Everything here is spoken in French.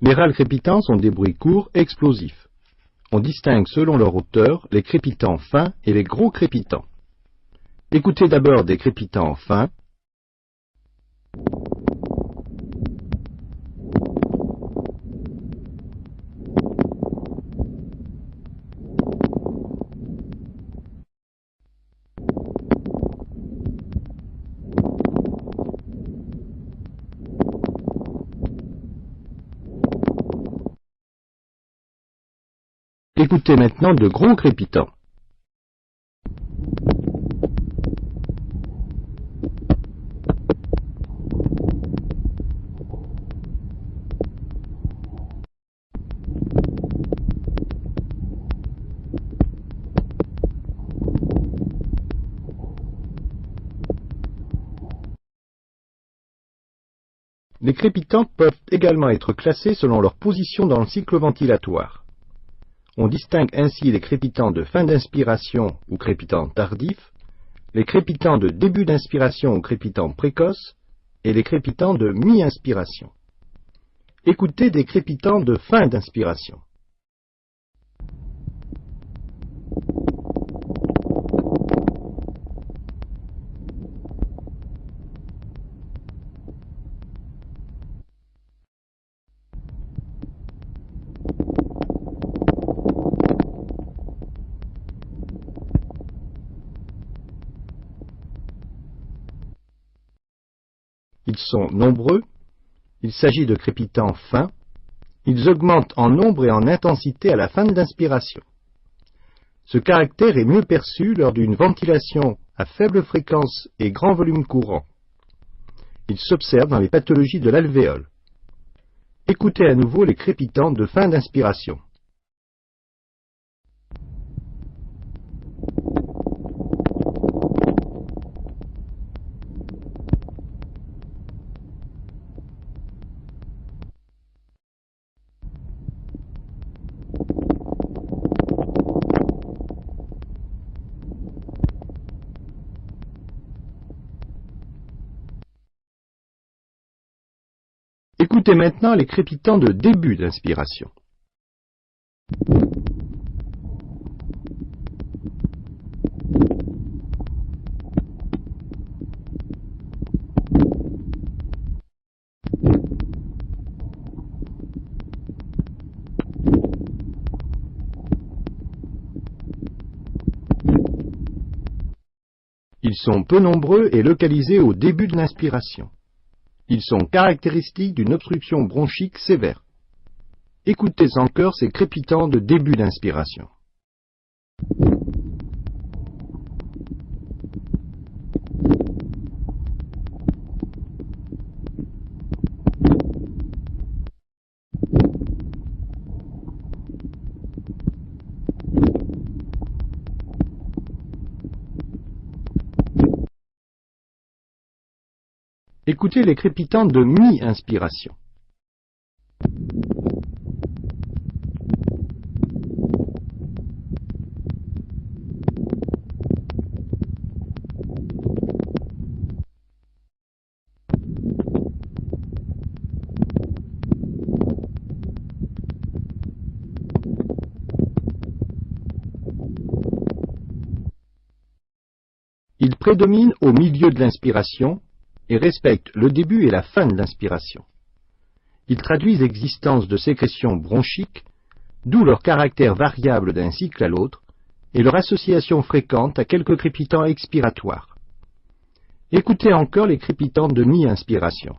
Les râles crépitants sont des bruits courts et explosifs. On distingue selon leur hauteur les crépitants fins et les gros crépitants. Écoutez d'abord des crépitants fins. Écoutez maintenant de gros crépitants. Les crépitants peuvent également être classés selon leur position dans le cycle ventilatoire. On distingue ainsi les crépitants de fin d'inspiration ou crépitants tardifs, les crépitants de début d'inspiration ou crépitants précoces, et les crépitants de mi-inspiration. Écoutez des crépitants de fin d'inspiration. Ils sont nombreux, il s'agit de crépitants fins, ils augmentent en nombre et en intensité à la fin d'inspiration. Ce caractère est mieux perçu lors d'une ventilation à faible fréquence et grand volume courant. Il s'observe dans les pathologies de l'alvéole. Écoutez à nouveau les crépitants de fin d'inspiration. Écoutez maintenant les crépitants de début d'inspiration. Ils sont peu nombreux et localisés au début de l'inspiration. Ils sont caractéristiques d'une obstruction bronchique sévère. Écoutez encore ces crépitants de début d'inspiration. Écoutez les crépitants de mi-inspiration. Ils prédominent au milieu de l'inspiration et respectent le début et la fin de l'inspiration. Ils traduisent l'existence de sécrétions bronchiques, d'où leur caractère variable d'un cycle à l'autre et leur association fréquente à quelques crépitants expiratoires. Écoutez encore les crépitants de mi-inspiration.